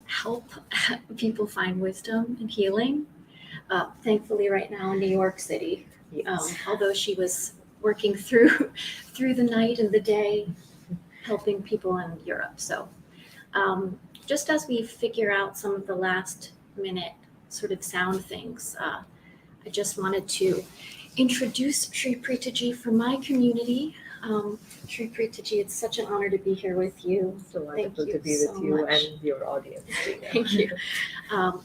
help people find wisdom and healing. Thankfully, right now in New York City, Yes. although she was working through through the night and the day, helping people in Europe. So, um, just as we figure out some of the last minute sort of sound things, I just wanted to introduce Sri Preethaji from my community. Sri Preethaji, it's such an honor to be here with you. So Thank wonderful you to be so with you much. and your audience. Tina. Thank you.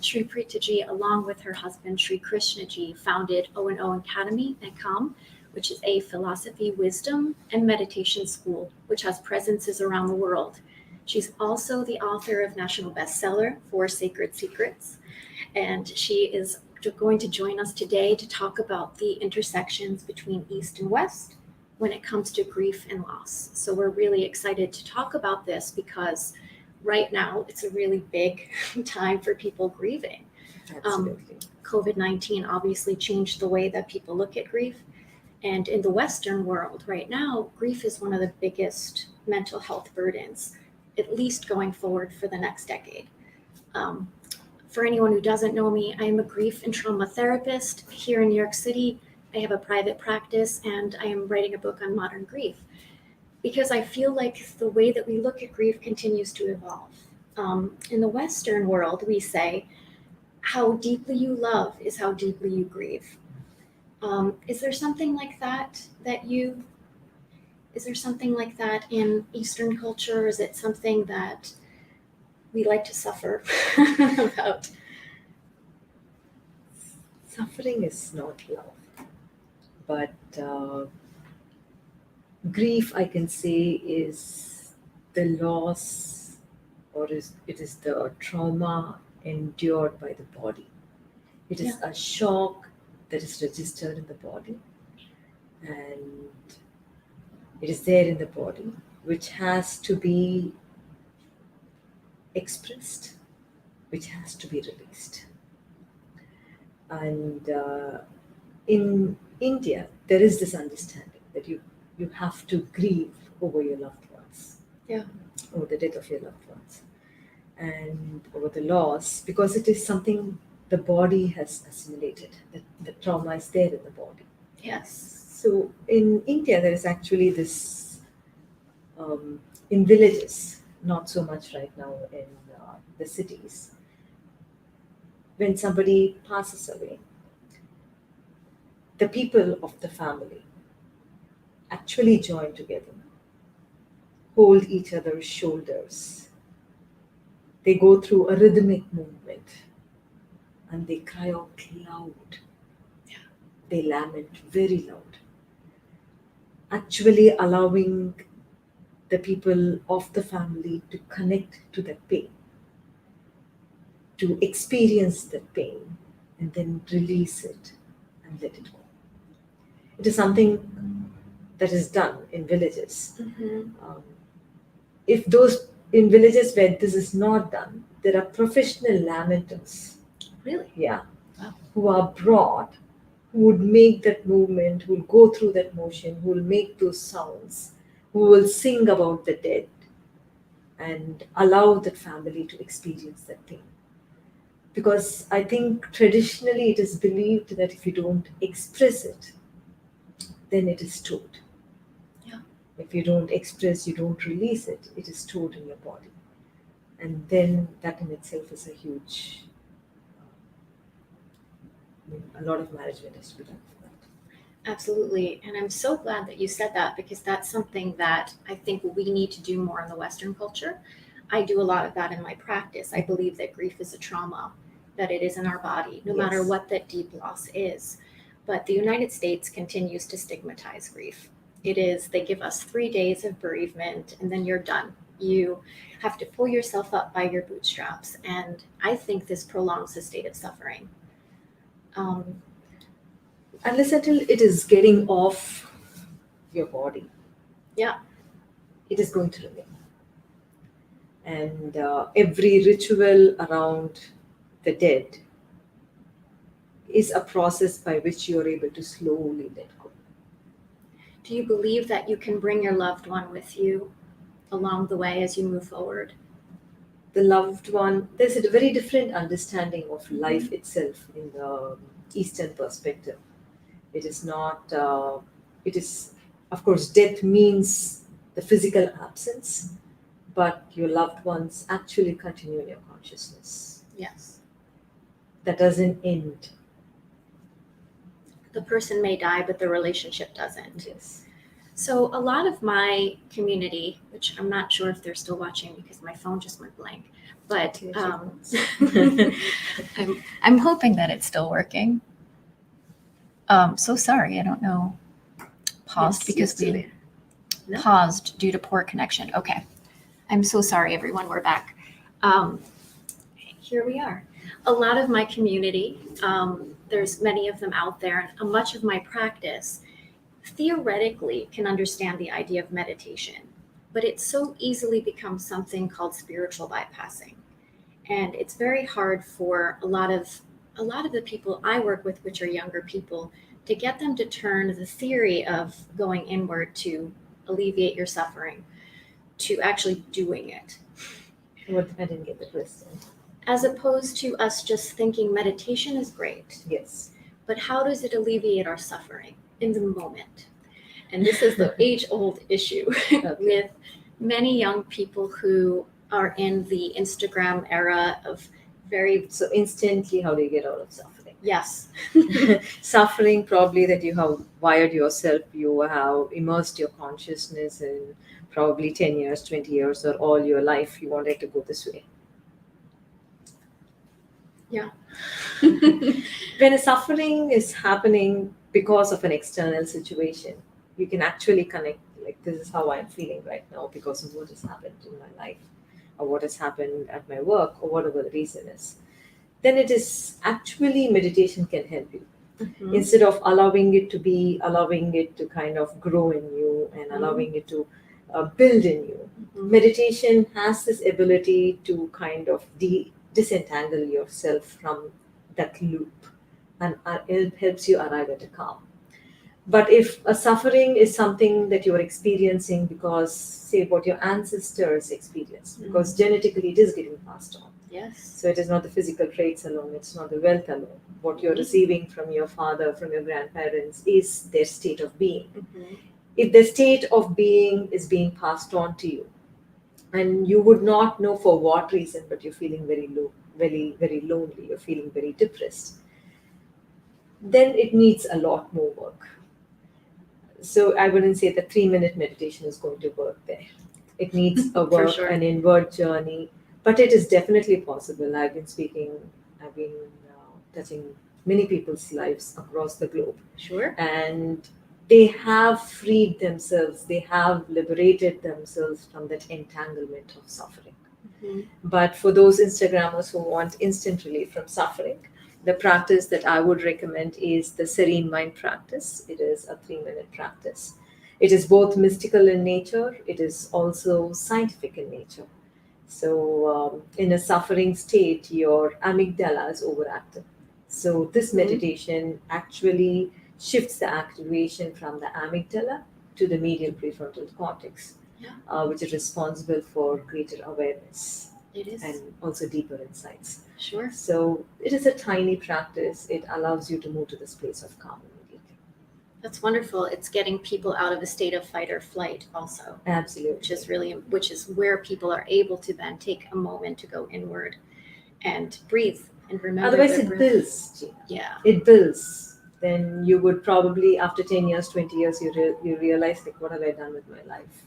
Sri Preethaji, along with her husband Sri Krishnaji, founded O&O Academy at COM, which is a philosophy, wisdom, and meditation school, which has presences around the world. She's also the author of national bestseller, Four Sacred Secrets, and she is going to join us today to talk about the intersections between East and West when it comes to grief and loss. So we're really excited to talk about this because right now it's a really big time for people grieving. Absolutely. COVID-19 obviously changed the way that people look at grief. And in the Western world right now, grief is one of the biggest mental health burdens, at least going forward for the next decade. Um, for anyone who doesn't know me, I am a grief and trauma therapist here in New York City. I have a private practice and I am writing a book on modern grief because I feel like the way that we look at grief continues to evolve. In the Western world, we say, how deeply you love is how deeply you grieve. Is there something like that is there something like that in Eastern culture? Is it something that we like to suffer about? Suffering is not love, but grief, I can say, is the loss or it is the trauma endured by the body. It is a shock that is registered in the body and it is there in the body, which has to be expressed, which has to be released. And in India, there is this understanding that you have to grieve over your loved ones, Yeah. over the death of your loved ones, and over the loss, because it is something the body has assimilated. The trauma is there in the body. Yes. So in India, there is actually this, in villages, not so much right now in the cities, when somebody passes away, the people of the family actually join together, hold each other's shoulders. They go through a rhythmic movement and they cry out loud. Yeah. They lament very loud, actually allowing the people of the family to connect to that pain, to experience that pain, and then release it and let it go. It is something that is done in villages. Mm-hmm. If those in villages where this is not done, there are professional lamenters. Really? Yeah. Wow. Who are brought, who would make that movement, who will go through that motion, who will make those sounds, who will sing about the dead and allow that family to experience that pain. Because I think traditionally it is believed that if you don't express it, then it is stored. Yeah. If you don't express, you don't release it, it is stored in your body. And then that in itself is a huge, a lot of management has to be done for that. Absolutely. And I'm so glad that you said that because that's something that I think we need to do more in the Western culture. I do a lot of that in my practice. I believe that grief is a trauma, that it is in our body, no matter Yes. what that deep loss is. But the United States continues to stigmatize grief. It is, they give us 3 days of bereavement and then you're done. You have to pull yourself up by your bootstraps. And I think this prolongs the state of suffering. Um, Unless until it is getting off your body, yeah. it is going to remain. And every ritual around the dead is a process by which you are able to slowly let go. Do you believe that you can bring your loved one with you along the way as you move forward? the loved one, there's a very different understanding of life itself in the Eastern perspective. It is not, it is, of course, death means the physical absence, but your loved ones actually continue in your consciousness. Yes. That doesn't end. The person may die, but the relationship doesn't. Yes. So a lot of my community, which I'm not sure if they're still watching because my phone just went blank, but I'm hoping that it's still working. So sorry, I don't know. Paused because we paused due to poor connection. Okay. I'm so sorry, everyone. We're back. Here we are. A lot of my community, there's many of them out there, and much of my practice theoretically can understand the idea of meditation, but it so easily becomes something called spiritual bypassing. And it's very hard for a lot of the people I work with, which are younger people, to get them to turn the theory of going inward to alleviate your suffering to actually doing it. What? I didn't get the question. As opposed to us just thinking meditation is great, Yes. but how does it alleviate our suffering in the moment? And this is the age-old issue with many young people who are in the Instagram era of So instantly, how do you get out of suffering? Yes. Suffering probably that you have wired yourself, you have immersed your consciousness in probably 10 years, 20 years, or all your life you wanted to go this way. Yeah. When a suffering is happening because of an external situation, you can actually connect, like, this is how I'm feeling right now because of what has happened in my life, or what has happened at my work, or whatever the reason is. Then it is actually meditation can help you. Mhm. Instead of allowing it to kind of grow in you and allowing it to build in you. Mhm. Meditation has this ability to kind of disentangle yourself from that loop, and it helps you arrive at a calm. But if a suffering is something that you are experiencing because, say, what your ancestors experienced, because genetically it is getting passed on. Yes. So it is not the physical traits alone, it's not the wealth alone. What you're receiving from your father, from your grandparents, is their state of being. Mhm. If the state of being is being passed on to you, and you would not know for what reason, but you're feeling very low, very, very lonely, you're feeling very depressed, then it needs a lot more work. So I wouldn't say the 3-minute meditation is going to work there. It needs a For work, sure. an inward journey, but it is definitely possible. I've been touching many people's lives across the globe, Sure. and they have freed themselves, they have liberated themselves from that entanglement of suffering. Mhm. But for those Instagrammers who want instant relief from suffering, the practice that I would recommend is the Serene mind practice. It is a 3-minute practice. It is both mystical in nature, it is also scientific in nature. So, in a suffering state, your amygdala is overactive. So, this meditation actually shifts the activation from the amygdala to the medial prefrontal cortex, Yeah. which is responsible for greater awareness It is. and also deeper insights. Sure. So it is a tiny practice. It allows you to move to this place of calm immediately. That's wonderful. It's getting people out of a state of fight or flight also, Absolutely. which is where people are able to then take a moment to go inward and breathe and remember. Otherwise, their it breath. builds. Gina. Yeah. It builds. Then you would probably, after 10 years, 20 years, you realize, like, what have I done with my life?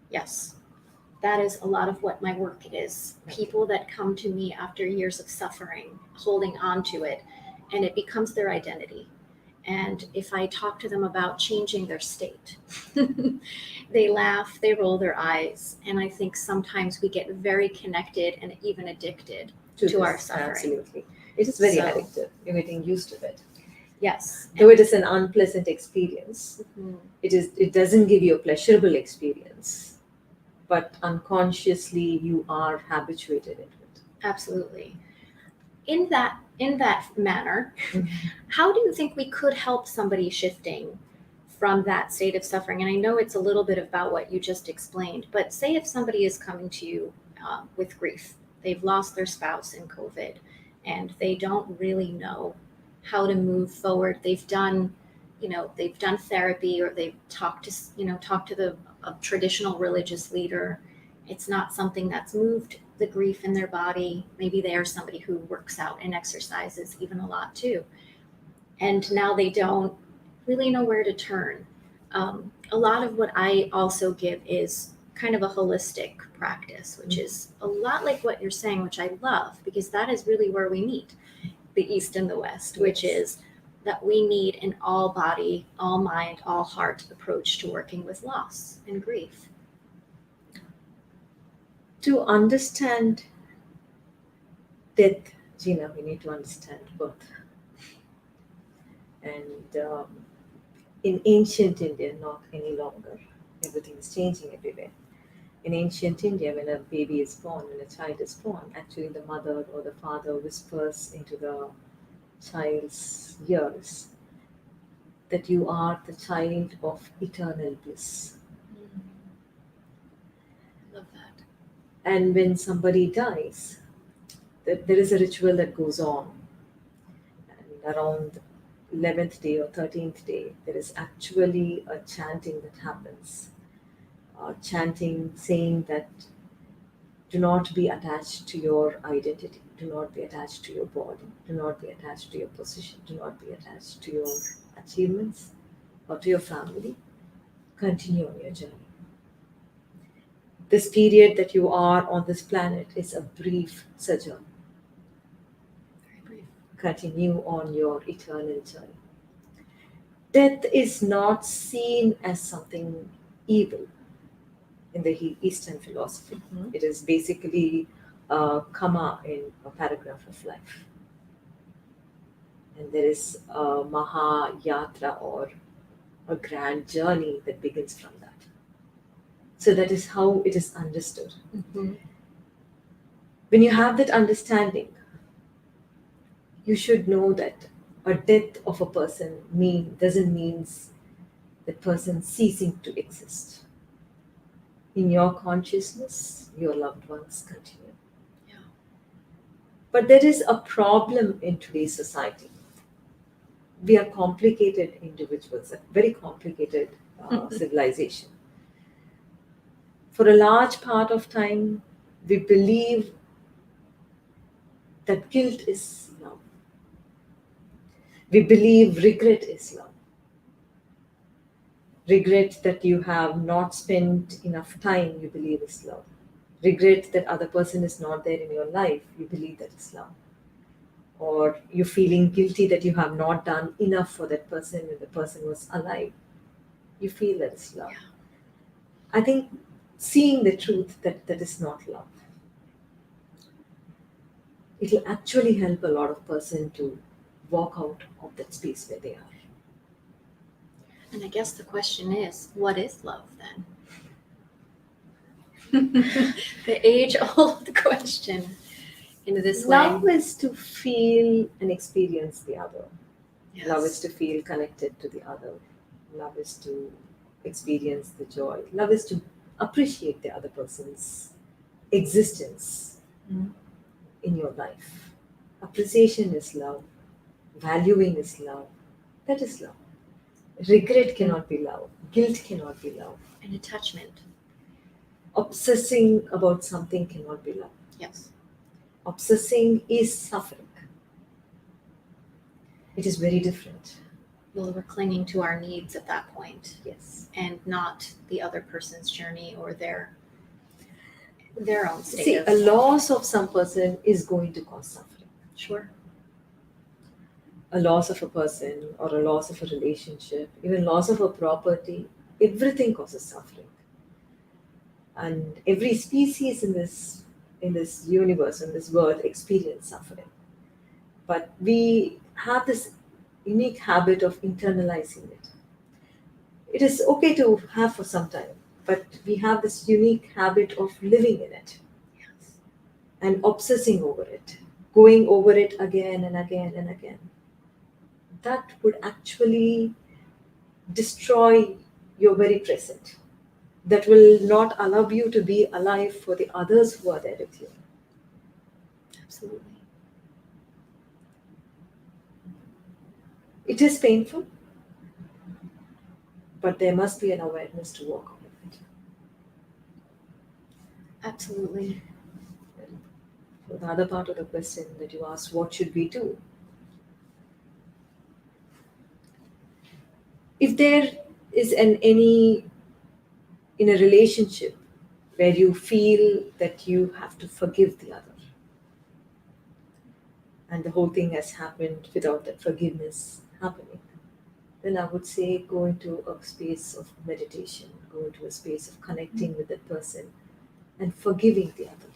Yes. That is a lot of what my work is. People that come to me after years of suffering, holding on to it, and it becomes their identity. And if I talk to them about changing their state, they laugh, they roll their eyes. And I think sometimes we get very connected and even addicted to our suffering. Absolutely. It is very So- addictive. You're getting used to it. Yes. Though it is an unpleasant experience, Mhm. it doesn't give you a pleasurable experience, but unconsciously you are habituated into it. Absolutely. In that manner, how do you think we could help somebody shifting from that state of suffering? And I know it's a little bit about what you just explained, but say if somebody is coming to you with grief they've lost their spouse in COVID, and they don't really know how to move forward. They've done, they've done therapy, or they've talked to a traditional religious leader. It's not something that's moved the grief in their body. Maybe they are somebody who works out and exercises even a lot too. And now they don't really know where to turn. A lot of what I also give is kind of a holistic practice, which is a lot like what you're saying, which I love, because that is really where we meet, the East and the West, which is that we need an all body, all mind, all heart approach to working with loss and grief. To understand death, Gina, we need to understand birth. And in ancient India, not any longer, everything is changing everywhere. In ancient India, when a baby is born, when a child is born, actually the mother or the father whispers into the child's ears that you are the child of eternal bliss. Love that. And when somebody dies, there is a ritual that goes on. And around 11th day or 13th day, there is actually a chanting that happens. Chanting saying that do not be attached to your identity, do not be attached to your body, do not be attached to your position, do not be attached to your achievements or to your family. Continue on your journey. This period that you are on this planet is a brief sojourn. Very brief. Continue on your eternal journey. Death is not seen as something evil in the Eastern philosophy. Mm-hmm. It is basically a comma in a paragraph of life. And there is a Maha Yatra, or a grand journey that begins from that. So that is how it is understood. Mm-hmm. When you have that understanding, you should know that a death of a person doesn't mean the person ceasing to exist. In your consciousness, your loved ones continue. Yeah. But there is a problem in today's society. We are complicated individuals, a very complicated civilization. For a large part of time, we believe that guilt is love. We believe regret is love. Regret that you have not spent enough time, you believe is love. Regret that other person is not there in your life, you believe that is love. Or you're feeling guilty that you have not done enough for that person when the person was alive. You feel that is love. Yeah. I think seeing the truth that is not love. It will actually help a lot of person to walk out of that space where they are. And I guess the question is, what is love then? The age-old question in this Love way. is to feel and experience the other. Yes. Love is to feel connected to the other. Love is to experience the joy. Love is to appreciate the other person's existence in your life. Appreciation is love. Valuing is love. That is love. Regret cannot be love. Guilt cannot be love. An attachment. Obsessing about something cannot be love. Yes. Obsessing is suffering. It is very different. Well, we're clinging to our needs at that point, Yes. and not the other person's journey or their own state See, of. a loss of some person is going to cause suffering. Sure. A loss of a person or a loss of a relationship, even loss of a property, everything causes suffering. And every species in this universe, in this world, experience suffering. But we have this unique habit of internalizing it. It is okay to have for some time, but we have this unique habit of living in it Yes. and obsessing over it, going over it again and again and again. That would actually destroy your very present. That will not allow you to be alive for the others who are there with you. Absolutely. It is painful, but there must be an awareness to walk out of it. Absolutely. So the other part of the question that you asked, what should we do? If there is any in a relationship where you feel that you have to forgive the other, and the whole thing has happened without that forgiveness happening, then I would say go into a space of meditation, go into a space of connecting with that person and forgiving the other.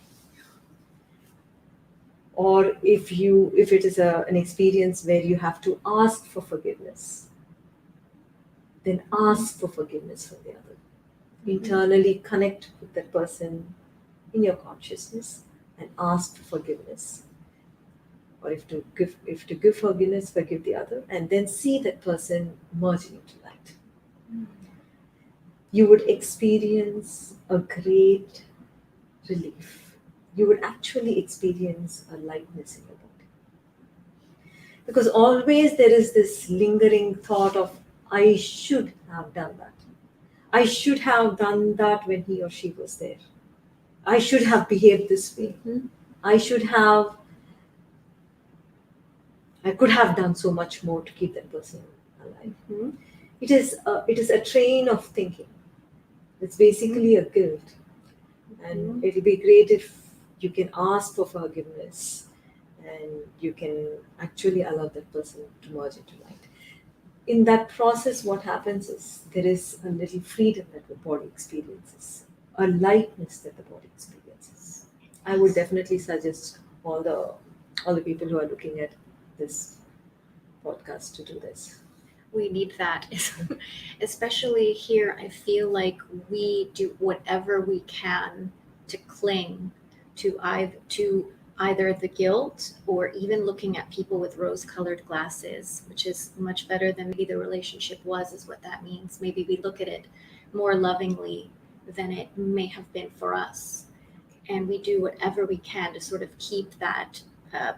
Or if it is an experience where you have to ask for forgiveness, then ask for forgiveness from the other. Internally connect with that person in your consciousness and ask for forgiveness. Or if to give forgiveness, forgive the other, and then see that person merging into light. You would experience a great relief. You would actually experience a lightness in your body. Because always there is this lingering thought of, I should have done that. I should have done that when he or she was there. I should have behaved this way. I could have done so much more to keep that person alive. It is a train of thinking. It's basically a guilt. And it'll be great if you can ask for forgiveness and you can actually allow that person to merge into light. In that process, what happens is there is a little freedom that the body experiences, a lightness that the body experiences. I would definitely suggest all the people who are looking at this podcast to do this. We need that. Especially here, I feel like we do whatever we can to cling to either the guilt or even looking at people with rose-colored glasses, which is much better than maybe the relationship was, is what that means. Maybe we look at it more lovingly than it may have been for us. And we do whatever we can to sort of keep that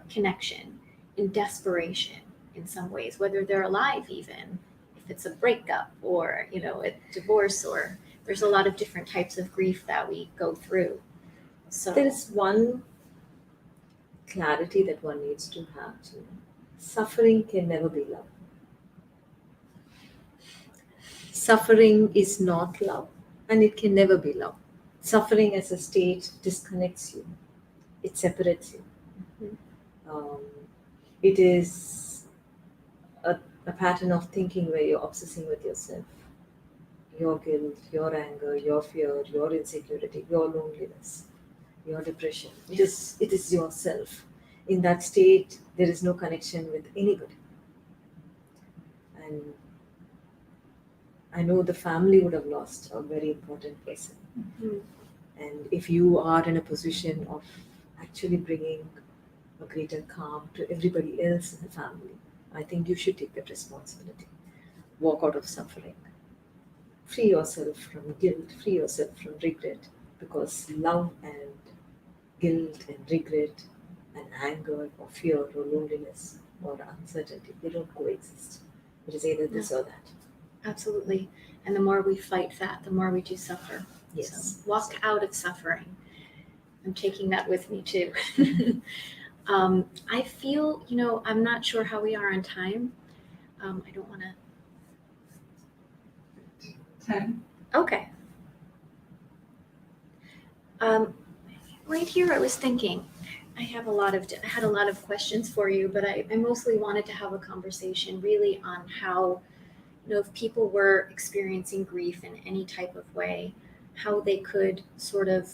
connection in desperation in some ways, whether they're alive even, if it's a breakup or, a divorce, or there's a lot of different types of grief that we go through. So there is one clarity that one needs to have. Suffering can never be love. Suffering is not love, and it can never be love. Suffering as a state disconnects you. It separates you. It is a pattern of thinking where you're obsessing with yourself. Your guilt, your anger, your fear, your insecurity, your loneliness, your depression. It is yourself. In that state, there is no connection with anybody. And I know the family would have lost a very important person. And if you are in a position of actually bringing a greater calm to everybody else in the family, I think you should take that responsibility. Walk out of suffering. Free yourself from guilt, free yourself from regret, because love and guilt and regret and anger or fear or loneliness or uncertainty, they don't coexist. It is either this or that. Absolutely. And the more we fight that, the more we do suffer. Yes. So walk out of suffering. I'm taking that with me too. I feel, I'm not sure how we are on time. I don't want to. 10. Okay. Right here, I was thinking, I had a lot of questions for you, but I mostly wanted to have a conversation really on how, if people were experiencing grief in any type of way, how they could sort of,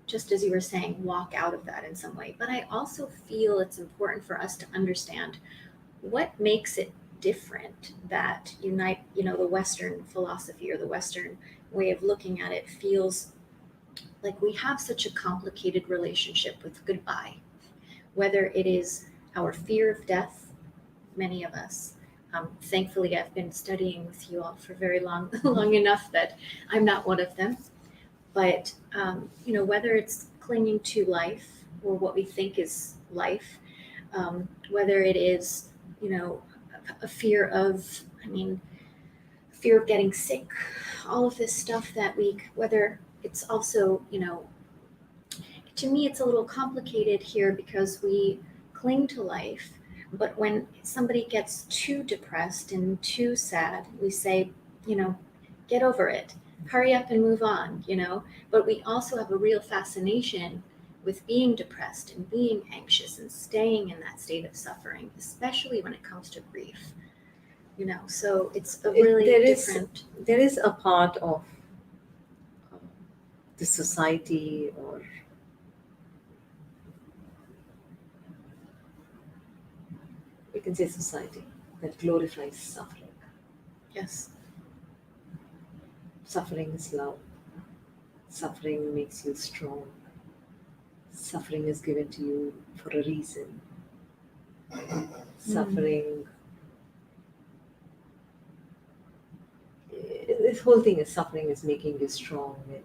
just as you were saying, walk out of that in some way. But I also feel it's important for us to understand what makes it different that the Western philosophy or the Western way of looking at it feels like we have such a complicated relationship with goodbye, whether it is our fear of death, many of us. Thankfully, I've been studying with you all for very long enough that I'm not one of them. But, whether it's clinging to life or what we think is life, whether it is, a fear of, fear of getting sick, all of this stuff that whether it's also, to me, it's a little complicated here because we cling to life, but when somebody gets too depressed and too sad, we say, you know, get over it, hurry up and move on, But we also have a real fascination with being depressed and being anxious and staying in that state of suffering, especially when it comes to grief, So it's a really different. There is a part of uh, the society, or we can say society, that glorifies suffering. Yes. Suffering is love. Suffering makes you strong. Suffering is given to you for a reason. Suffering, this whole thing is suffering is making you strong. And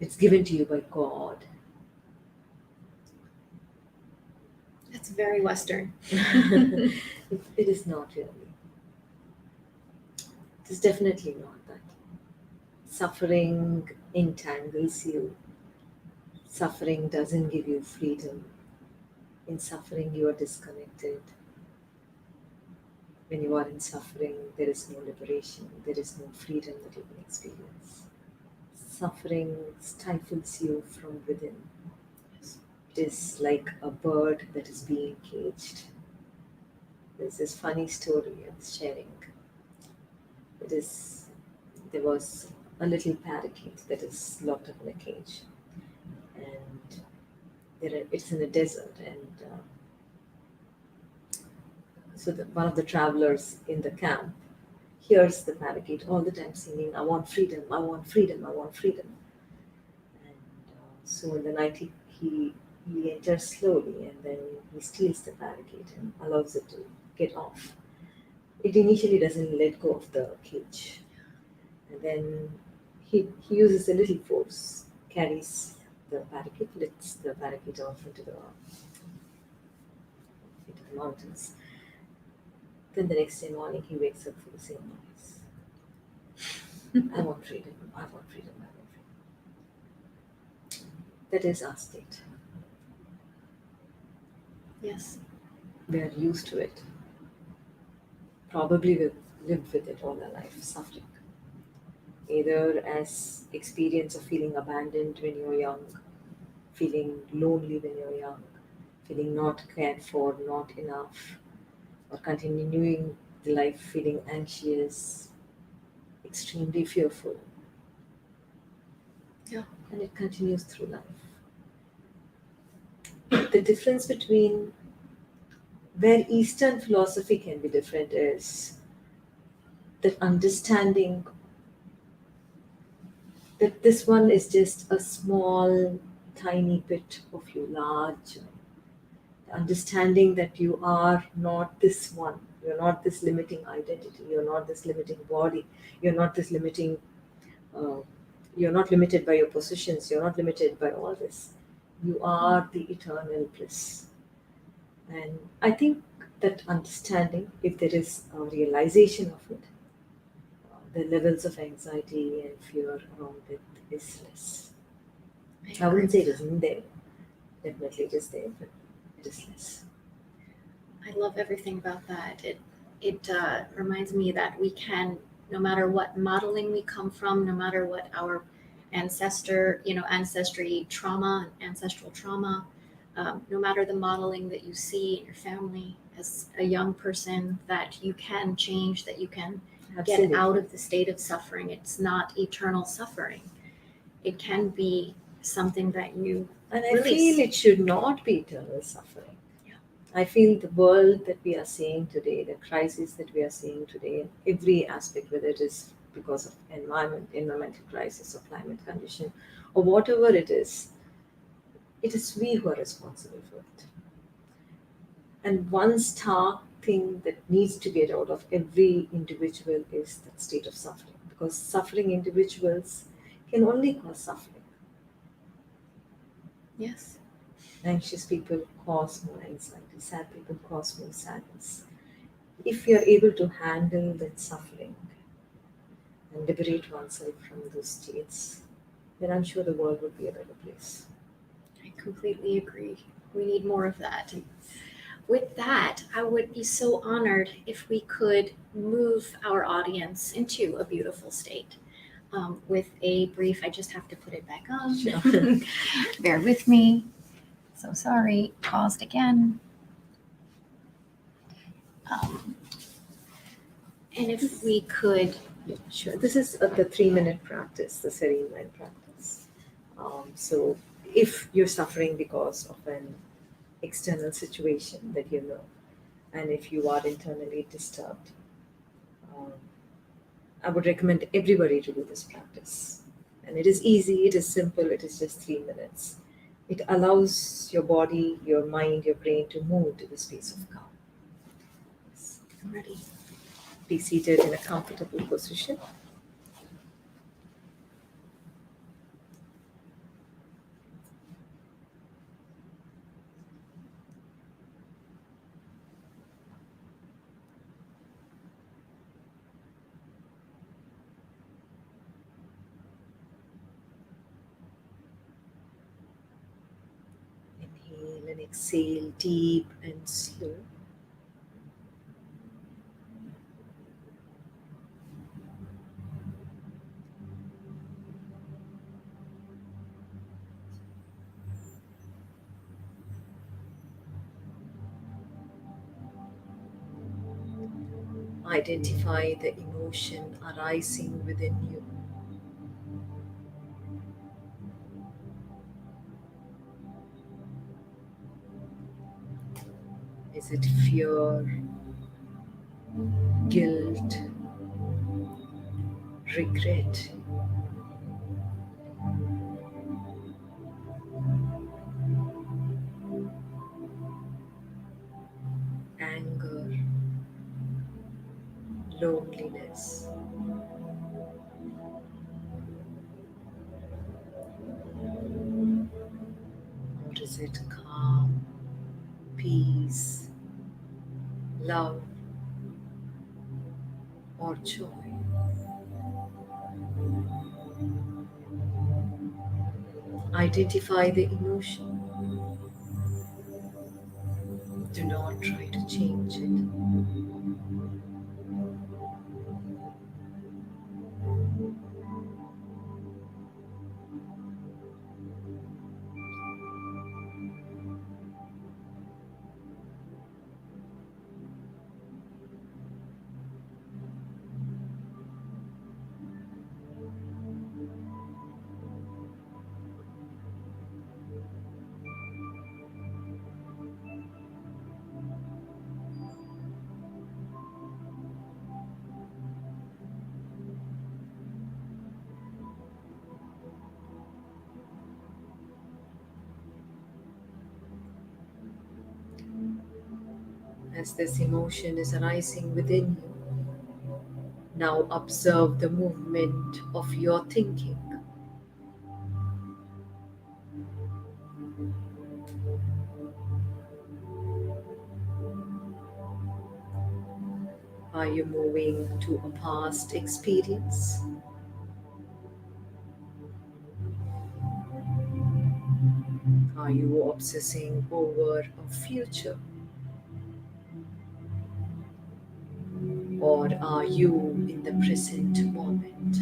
it's given to you by God. That's very Western. It is not really. It is definitely not that. Suffering entangles you. Suffering doesn't give you freedom. In suffering, you are disconnected. When you are in suffering, there is no liberation, there is no freedom that you can experience. Suffering stifles you from within. It is like a bird that is being caged. There's this funny story I was sharing. There was a little parakeet that is locked up in a cage, and it's in a desert, and so one of the travelers in the camp hears the parakeet all the time singing, "I want freedom, I want freedom, I want freedom." And so in the night, he enters slowly, and then he steals the parakeet and allows it to get off. It initially doesn't let go of the cage, and then he uses a little force, carries the parakeet, lifts the parakeet off into the mountains. Then the next day morning, he wakes up for the same noise. I want freedom, I want freedom, I want freedom. That is our state. Yes. We are used to it. Probably we've lived with it all our life, suffering. Either as experience of feeling abandoned when you're young, feeling lonely when you're young, feeling not cared for, not enough, or continuing the life feeling anxious, extremely fearful. Yeah. And it continues through life. The difference between where Eastern philosophy can be different is that understanding that this one is just a small, tiny bit of your large. The understanding that you are not this one, you're not this limiting identity, you're not this limiting body, you're not this limiting, uh, you're not limited by your possessions, you're not limited by all this. You are the eternal bliss. And I think that understanding, if there is a realization of it, the levels of anxiety and fear around it is less. I wouldn't say it isn't there. Definitely it is there, but it is less. I love everything about that. It reminds me that we can, no matter what modeling we come from, no matter what our ancestry trauma, ancestral trauma, no matter the modeling that you see in your family as a young person, that you can change, that you can Absolutely. get out of the state of suffering. It's not eternal suffering. It can be something that you And I release. feel it should not be eternal suffering. Yeah. I feel the world that we are seeing today, the crisis that we are seeing today, in every aspect, whether it is because of environmental crisis or climate condition, or whatever it is we who are responsible for it. And one stark thing that needs to get out of every individual is that state of suffering. Because suffering individuals can only cause suffering. Yes. Anxious people cause more anxiety, sad people cause more sadness. If you're able to handle that suffering and liberate oneself from those states, then I'm sure the world would be a better place. I completely agree. We need more of that. With that, I would be so honored if we could move our audience into a beautiful state. With a brief, I just have to put it back on. Sure. Bear with me. So sorry. Paused again. Um, and if we could, Sure. This is the 3-minute practice, the Serene mind practice. So, if you're suffering because of an external situation that you know, and if you are internally disturbed, um, I would recommend everybody to do this practice. And it is easy, it is simple, it is just 3 minutes. It allows your body, your mind, your brain to move to the space of calm. Yes. I'm ready. Be seated in a comfortable position. Inhale and exhale deep and slow. Identify the emotion arising within you. Is it fear, guilt, regret, anger, loneliness? Or is it calm, peace, love, or joy? Identify the emotion. Do not try to change it. As this emotion is arising within you, now observe the movement of your thinking. Are you moving to a past experience? Are you obsessing over a future? Or are you in the present moment?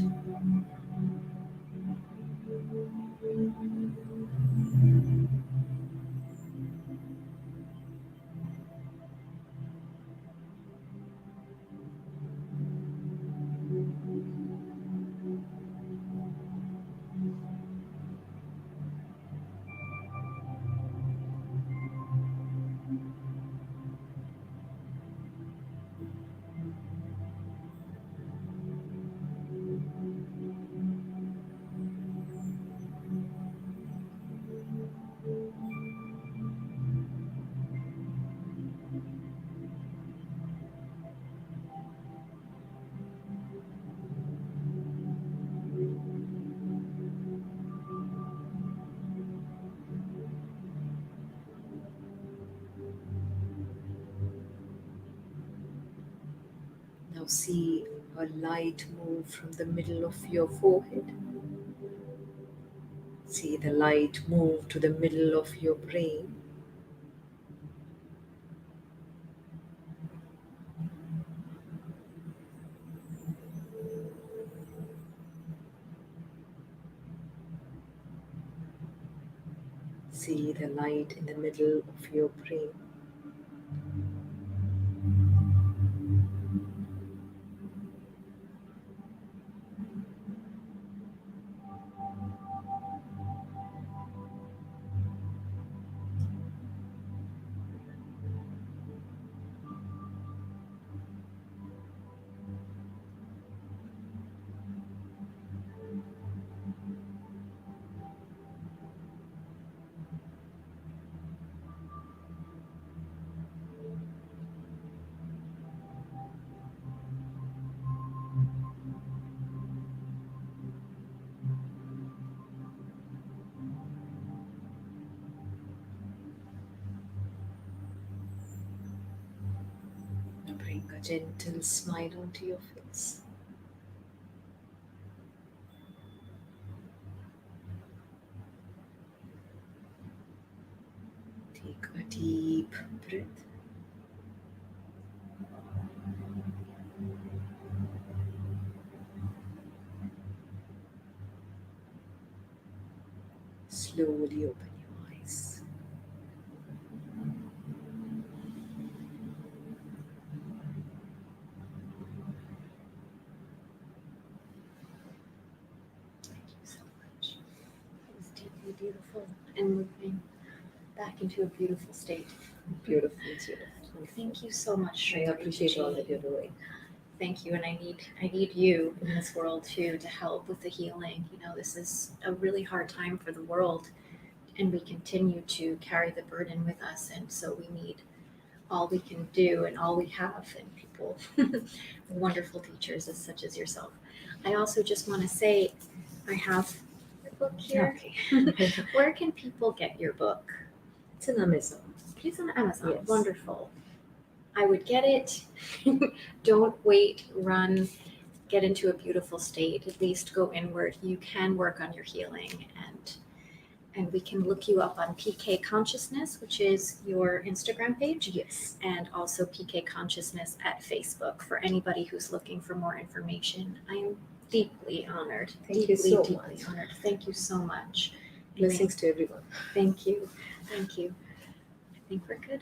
Now see a light move from the middle of your forehead. See the light move to the middle of your brain. See the light in the middle of your brain. Bring a gentle smile onto your face. Take a deep breath. Slowly open your eyes. Thank you so much. It was deeply beautiful and moving back into a beautiful state. Beautiful, Judith. Thank you so much. I appreciate all that you're doing. Thank you, and I need you in this world too to help with the healing. You know, this is a really hard time for the world, and we continue to carry the burden with us, and so we need all we can do and all we have, and people, wonderful teachers as such as yourself. I also just want to say, I have the book here. Okay. Where can people get your book? It's on Amazon. It's on Amazon. Yes. Wonderful. I would get it. Don't wait, run, get into a beautiful state. At least go inward. You can work on your healing, and we can look you up on PK Consciousness, which is your Instagram page. Yes. And also PK Consciousness at Facebook for anybody who's looking for more information. I am deeply honored. Thank you so deeply much. honored. Thank you so much. Blessings to everyone. Thank you. Thank you. I think we're good.